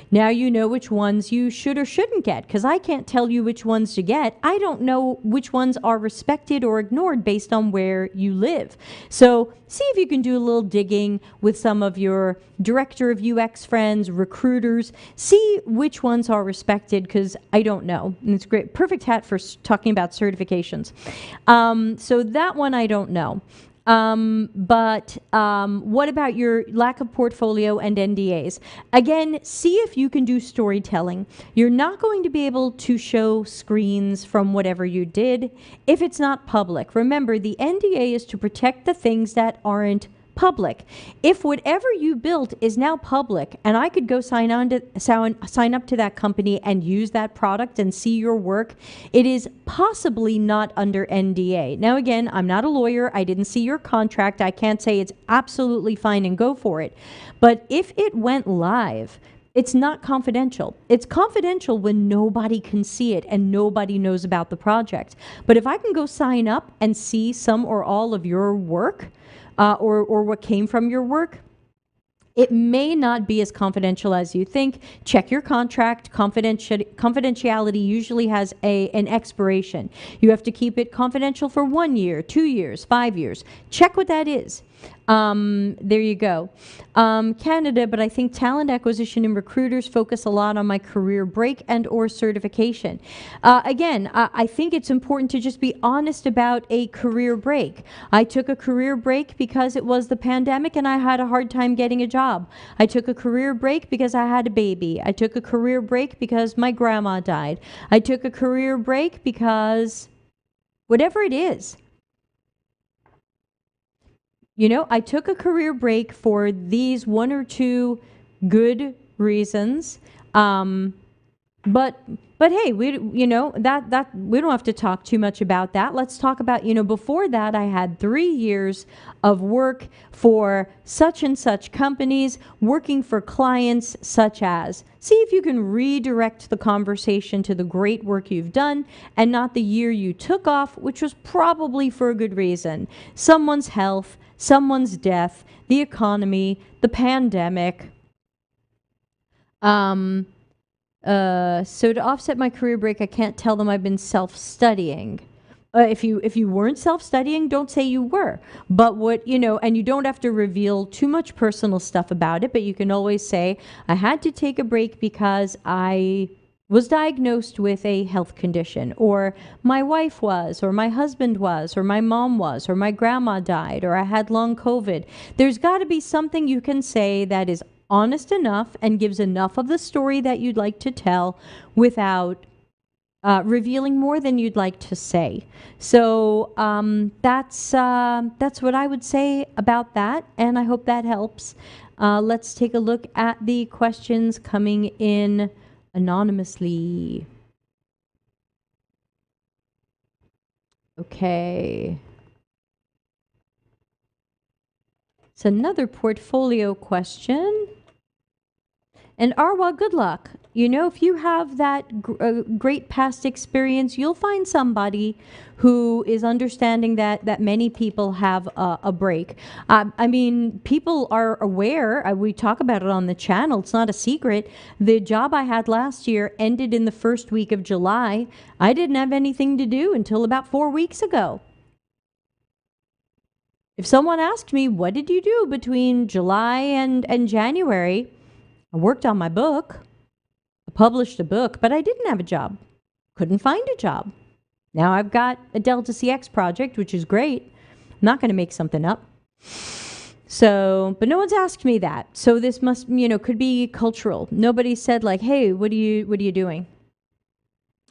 Now you know which ones you should or shouldn't get, because I can't tell you which ones to get. I don't know which ones are respected or ignored based on where you live. So see if you can do a little digging with some of your director of UX friends, recruiters. See which ones are respected, because I don't know. And it's great. Perfect hat for talking about certifications. So that one I don't know. But what about your lack of portfolio and NDAs? Again, see if you can do storytelling. You're not going to be able to show screens from whatever you did if it's not public. Remember, the NDA is to protect the things that aren't public. If whatever you built is now public, and I could go sign up to that company and use that product and see your work, it is possibly not under NDA. Now again, I'm not a lawyer. I didn't see your contract. I can't say it's absolutely fine and go for it. But if it went live, it's not confidential. It's confidential when nobody can see it and nobody knows about the project. But if I can go sign up and see some or all of your work, or what came from your work, it may not be as confidential as you think. Check your contract. Confidentiality usually has an expiration. You have to keep it confidential for 1 year, 2 years, 5 years. Check what that is. There you go. Canada, but I think talent acquisition and recruiters focus a lot on my career break and or certification. Again, I think it's important to just be honest about a career break. I took a career break because it was the pandemic and I had a hard time getting a job. I took a career break because I had a baby. I took a career break because my grandma died. I took a career break because whatever it is. You know, I took a career break for these one or two good reasons. But hey, we that we don't have to talk too much about that. Let's talk about, before that I had 3 years of work for such and such companies, working for clients such as. See if you can redirect the conversation to the great work you've done and not the year you took off, which was probably for a good reason. Someone's health, someone's death, the economy, the pandemic. So to offset my career break, I can't tell them I've been self-studying. If you weren't self-studying, don't say you were. But and you don't have to reveal too much personal stuff about it, but you can always say, I had to take a break because I was diagnosed with a health condition, or my wife was, or my husband was, or my mom was, or my grandma died, or I had long COVID. There's got to be something you can say that is honest enough and gives enough of the story that you'd like to tell without revealing more than you'd like to say. So that's what I would say about that, and I hope that helps. Let's take a look at the questions coming in anonymously. Okay. It's another portfolio question. And Arwa, good luck. If you have that great past experience, you'll find somebody who is understanding that many people have a break. People are aware. We talk about it on the channel. It's not a secret. The job I had last year ended in the first week of July. I didn't have anything to do until about 4 weeks ago. If someone asked me, what did you do between July and January? I worked on my book. I published a book, but I didn't have a job. Couldn't find a job. Now I've got a Delta CX project, which is great. I'm not going to make something up. So, but no one's asked me that. So this must, could be cultural. Nobody said like, hey, what are you doing?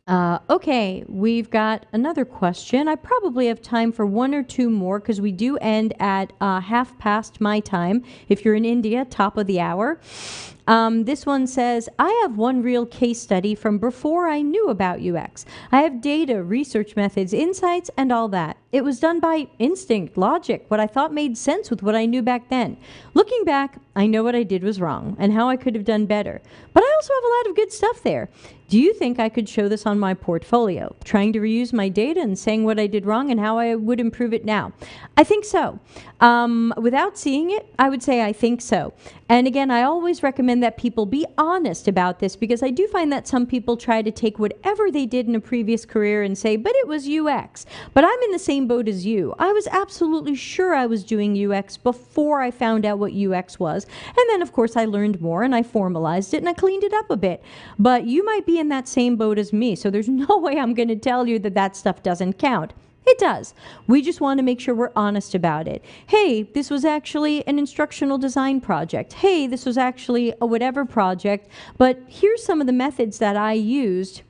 Okay, we've got another question. I probably have time for one or two more because we do end at half past my time. If you're in India, top of the hour. This one says, I have one real case study from before I knew about UX. I have data, research methods, insights, and all that. It was done by instinct, logic, what I thought made sense with what I knew back then. Looking back, I know what I did was wrong and how I could have done better. But I also have a lot of good stuff there. Do you think I could show this on my portfolio? Trying to reuse my data and saying what I did wrong and how I would improve it now. I think so. Without seeing it, I would say I think so. And again, I always recommend that people be honest about this because I do find that some people try to take whatever they did in a previous career and say, but it was UX. But I'm in the same boat as you. I was absolutely sure I was doing UX before I found out what UX was. And then, of course, I learned more and I formalized it and I cleaned it up a bit. But you might be in that same boat as me, so there's no way I'm going to tell you that that stuff doesn't count. It does. We just want to make sure we're honest about it. Hey, this was actually an instructional design project. Hey, this was actually a whatever project, but here's some of the methods that I used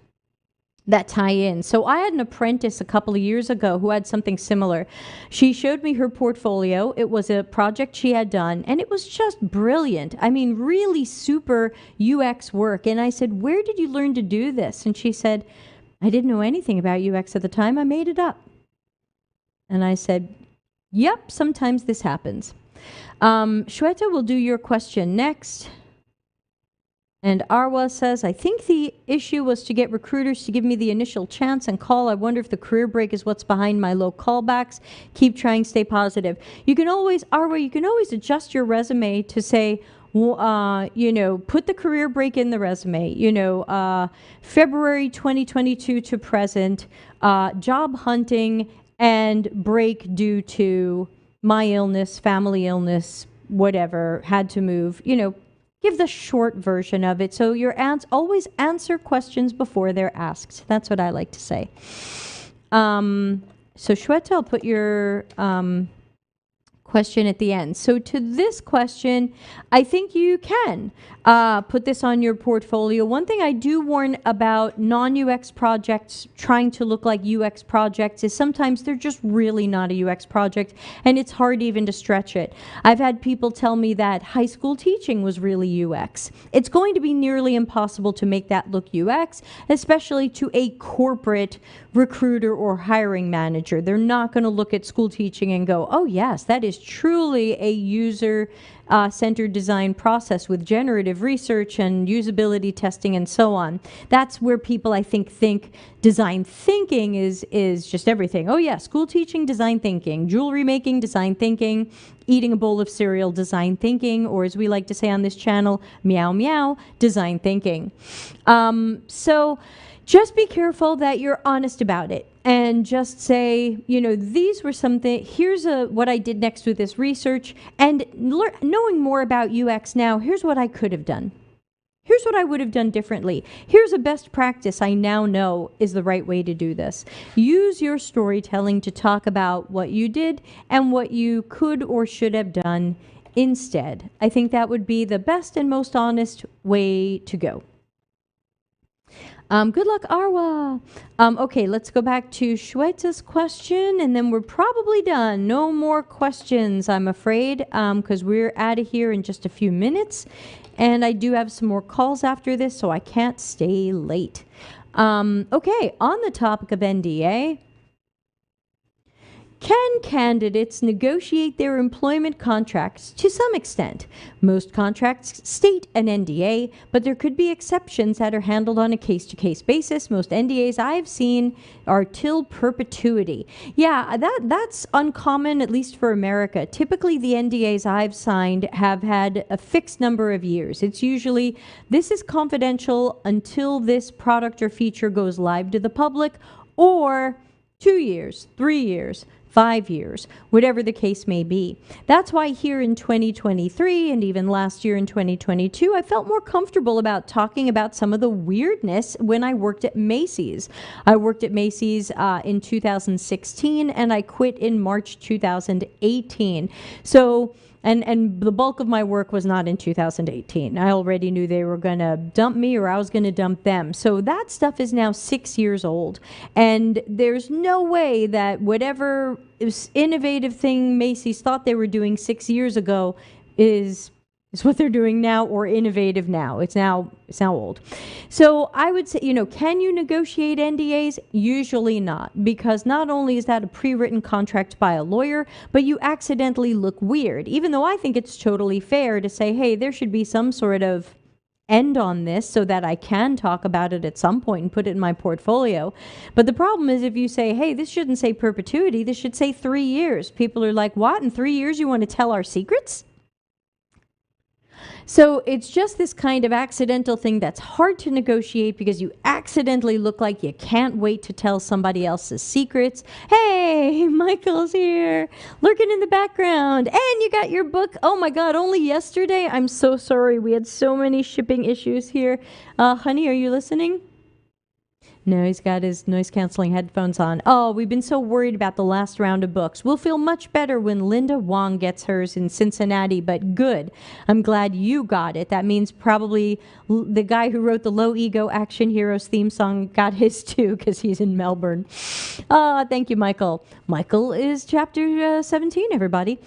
that tie in. So I had an apprentice a couple of years ago who had something similar. She showed me her portfolio. It was a project she had done, and it was just brilliant. I mean, really super UX work. And I said, where did you learn to do this? And she said, I didn't know anything about UX at the time. I made it up. And I said, yep, sometimes this happens. Shweta will do your question next. And Arwa says, I think the issue was to get recruiters to give me the initial chance and call. I wonder if the career break is what's behind my low callbacks. Keep trying, stay positive. You can always, Arwa, you can always adjust your resume to say, put the career break in the resume. February 2022 to present, job hunting, and break due to my illness, family illness, whatever, had to move, give the short version of it. So always answer questions before they're asked. That's what I like to say. So Shweta, I'll put your question at the end. So to this question, I think you can put this on your portfolio. One thing I do warn about non-UX projects trying to look like UX projects is sometimes they're just really not a UX project, and it's hard even to stretch it. I've had people tell me that high school teaching was really UX. It's going to be nearly impossible to make that look UX, especially to a corporate recruiter or hiring manager. They're not going to look at school teaching and go, oh yes, that is truly a user-centered design process with generative research and usability testing and so on. That's where people, I think design thinking is just everything. Oh yeah, school teaching, design thinking, jewelry making, design thinking, eating a bowl of cereal, design thinking, or as we like to say on this channel, meow meow, design thinking. So just be careful that you're honest about it and just say, these were something, here's what I did next with this research, and knowing more about UX now, here's what I could have done. Here's what I would have done differently. Here's a best practice I now know is the right way to do this. Use your storytelling to talk about what you did and what you could or should have done instead. I think that would be the best and most honest way to go. Good luck, Arwa. Okay, let's go back to Shweta's question, and then we're probably done. No more questions, I'm afraid, because we're out of here in just a few minutes. And I do have some more calls after this, so I can't stay late. Okay, on the topic of NDA, can candidates negotiate their employment contracts to some extent? Most contracts state an NDA, but there could be exceptions that are handled on a case-to-case basis. Most NDAs I've seen are till perpetuity. Yeah, that's uncommon, at least for America. Typically, the NDAs I've signed have had a fixed number of years. It's usually, this is confidential until this product or feature goes live to the public, or 2 years, 3 years, 5 years, whatever the case may be. That's why here in 2023 and even last year in 2022, I felt more comfortable about talking about some of the weirdness when I worked at Macy's. I worked at Macy's in 2016 and I quit in March 2018. So And the bulk of my work was not in 2018. I already knew they were going to dump me or I was going to dump them. So that stuff is now 6 years old. And there's no way that whatever innovative thing Macy's thought they were doing 6 years ago is what they're doing now or innovative now. It's now old. So I would say, can you negotiate NDAs? Usually not, because not only is that a pre-written contract by a lawyer, but you accidentally look weird, even though I think it's totally fair to say, hey, there should be some sort of end on this so that I can talk about it at some point and put it in my portfolio. But the problem is if you say, hey, this shouldn't say perpetuity, this should say 3 years. People are like, what? In 3 years you want to tell our secrets? So it's just this kind of accidental thing that's hard to negotiate because you accidentally look like you can't wait to tell somebody else's secrets. Hey, Michael's here, lurking in the background. And you got your book. Oh my God, only yesterday? I'm so sorry. We had so many shipping issues here. Honey, are you listening? No, he's got his noise-canceling headphones on. Oh, we've been so worried about the last round of books. We'll feel much better when Linda Wong gets hers in Cincinnati, but good. I'm glad you got it. That means probably the guy who wrote the Low Ego Action Heroes theme song got his too, because he's in Melbourne. Thank you, Michael. Michael is chapter 17, everybody.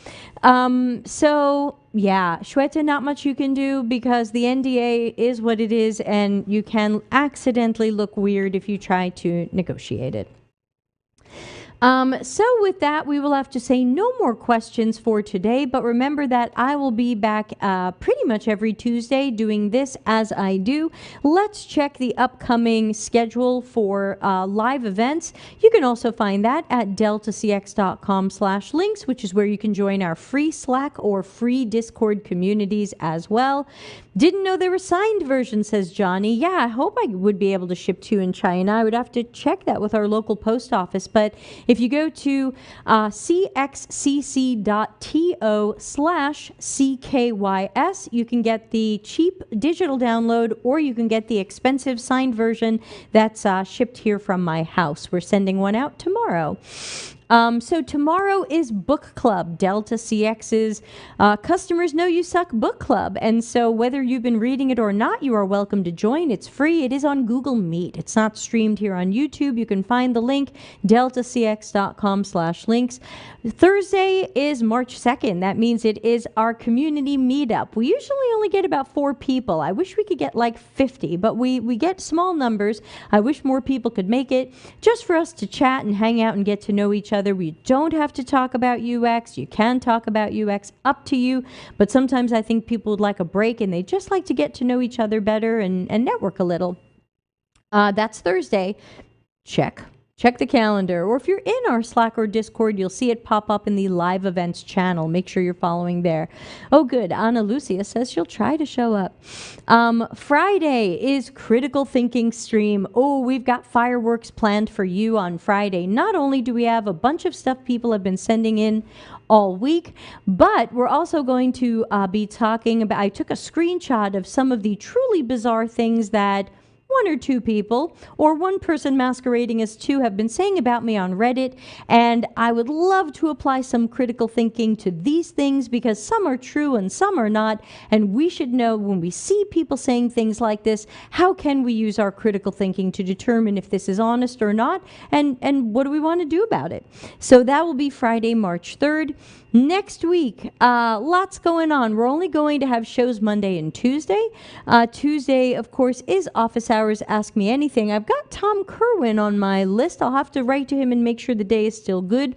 Yeah, Shweta, not much you can do because the NDA is what it is, and you can accidentally look weird if you try to negotiate it. So with that, we will have to say no more questions for today, but remember that I will be back pretty much every Tuesday doing this as I do. Let's check the upcoming schedule for live events. You can also find that at deltacx.com/links, which is where you can join our free Slack or free Discord communities as well. Didn't know there were signed versions, says Johnny. Yeah, I hope I would be able to ship to you in China. I would have to check that with our local post office, but If you go to cxcc.to/CKYS, you can get the cheap digital download, or you can get the expensive signed version that's shipped here from my house. We're sending one out tomorrow. So tomorrow is book club, Delta CX's Customers Know You Suck book club. And so whether you've been reading it or not, you are welcome to join. It's free. It is on Google Meet. It's not streamed here on YouTube. You can find the link, deltacx.com/links. Thursday is March 2nd. That means it is our community meetup. We usually only get about 4 people. I wish we could get like 50, but we get small numbers. I wish more people could make it, just for us to chat and hang out and get to know each other. We don't have to talk about UX. You can talk about UX, up to you. But sometimes I think people would like a break and they just like to get to know each other better and network a little. That's Thursday. Check the calendar. Or if you're in our Slack or Discord, you'll see it pop up in the live events channel. Make sure you're following there. Oh, good. Ana Lucia says she'll try to show up. Friday is critical thinking stream. Oh, we've got fireworks planned for you on Friday. Not only do we have a bunch of stuff people have been sending in all week, but we're also going to be talking about, I took a screenshot of some of the truly bizarre things that 1 or 2 people, or 1 person masquerading as 2, have been saying about me on Reddit, and I would love to apply some critical thinking to these things, because some are true and some are not, and we should know when we see people saying things like this, how can we use our critical thinking to determine if this is honest or not, and what do we want to do about it. So that will be Friday, March 3rd. Next week, lots going on. We're only going to have shows Monday and Tuesday. Tuesday, of course, is Office Hours Ask Me Anything. I've got Tom Kerwin on my list. I'll have to write to him and make sure the day is still good.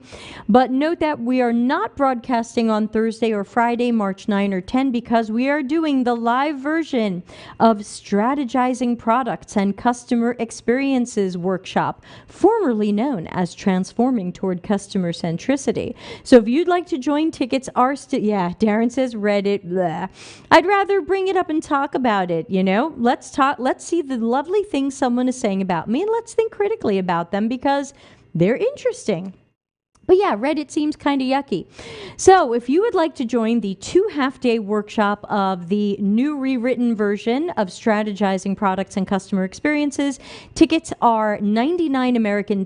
But note that we are not broadcasting on Thursday or Friday, March 9 or 10, because we are doing the live version of Strategizing Products and Customer Experiences workshop, formerly known as Transforming Toward Customer Centricity. So if you'd like to join, tickets are still, yeah, Darren says Reddit, blah. I'd rather bring it up and talk about it, you know? Let's see the lovely things someone is saying about me, and let's think critically about them, because they're interesting. But yeah, Reddit seems kind of yucky. So if you would like to join the 2 half-day workshop of the new rewritten version of Strategizing Products and Customer Experiences, tickets are $99 American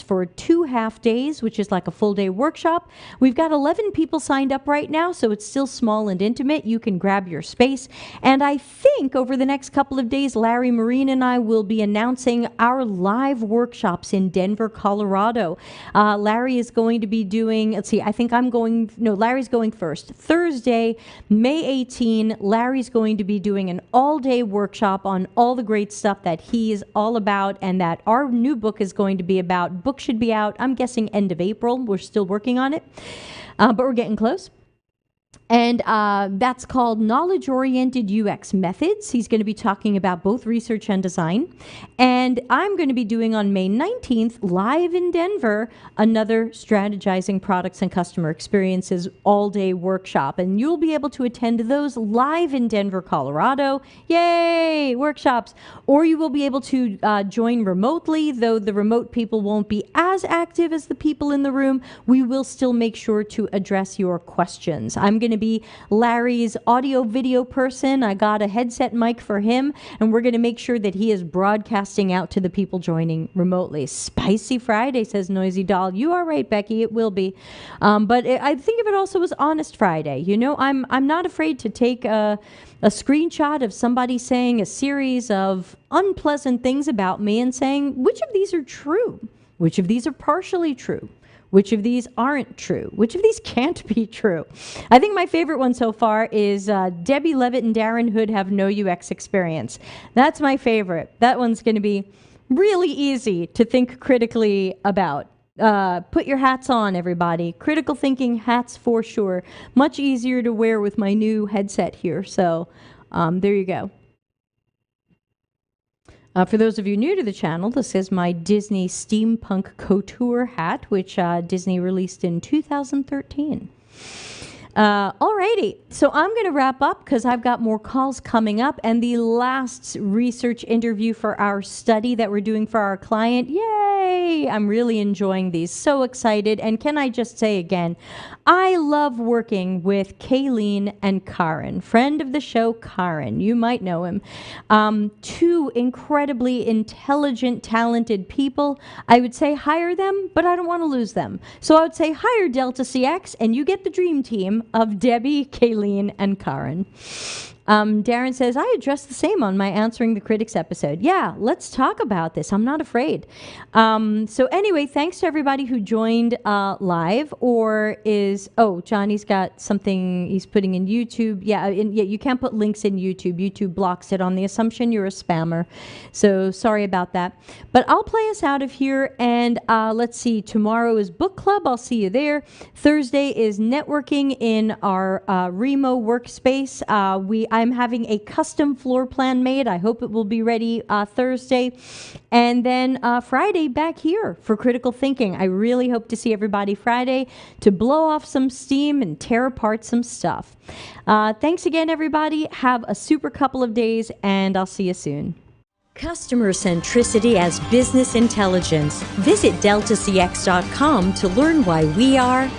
for 2 half days, which is like a full day workshop. We've got 11 people signed up right now, so it's still small and intimate. You can grab your space. And I think over the next couple of days, Larry Marine and I will be announcing our live workshops in Denver, Colorado. Larry is going to be doing, let's see, I think Larry's going first. Thursday, May 18, Larry's going to be doing an all-day workshop on all the great stuff that he is all about and that our new book is going to be about. Book should be out, I'm guessing, end of April. We're still working on it, but we're getting close. And that's called Knowledge-Oriented UX Methods. He's going to be talking about both research and design. And I'm going to be doing on May 19th, live in Denver, another Strategizing Products and Customer Experiences all-day workshop. And you'll be able to attend those live in Denver, Colorado. Yay! Workshops. Or you will be able to join remotely, though the remote people won't be as active as the people in the room. We will still make sure to address your questions. I'm going to be Larry's audio video person. I got a headset mic for him, and we're going to make sure that he is broadcasting out to the people joining remotely. Spicy Friday, says Noisy Doll. You are right, Becky. It will be. But I think of it also as Honest Friday. You know, I'm not afraid to take a screenshot of somebody saying a series of unpleasant things about me and saying, which of these are true? Which of these are partially true? Which of these aren't true? Which of these can't be true? I think my favorite one so far is Debbie Levitt and Darren Hood have no UX experience. That's my favorite. That one's going to be really easy to think critically about. Put your hats on, everybody. Critical thinking hats for sure. Much easier to wear with my new headset here. So there you go. For those of you new to the channel, this is my Disney Steampunk Couture hat, which Disney released in 2013. Alrighty, so I'm going to wrap up because I've got more calls coming up, and the last research interview for our study that we're doing for our client. Yay! I'm really enjoying these. So excited. And can I just say again, I love working with Kayleen and Karen, friend of the show, Karen. You might know him. Two incredibly intelligent, talented people. I would say hire them, but I don't want to lose them. So I would say hire Delta CX, and you get the dream team of Debbie, Kayleen, and Karen. Darren says, I addressed the same on my Answering the Critics episode. Yeah, let's talk about this. I'm not afraid. So anyway, thanks to everybody who joined live or is, Johnny's got something he's putting in YouTube. Yeah, you can't put links in YouTube. YouTube blocks it on the assumption you're a spammer. So sorry about that. But I'll play us out of here, and let's see. Tomorrow is book club. I'll see you there. Thursday is networking in our Remo workspace. I'm having a custom floor plan made. I hope it will be ready Thursday. And then Friday back here for critical thinking. I really hope to see everybody Friday to blow off some steam and tear apart some stuff. Thanks again, everybody. Have a super couple of days, and I'll see you soon. Customer centricity as business intelligence. Visit deltacx.com to learn why we are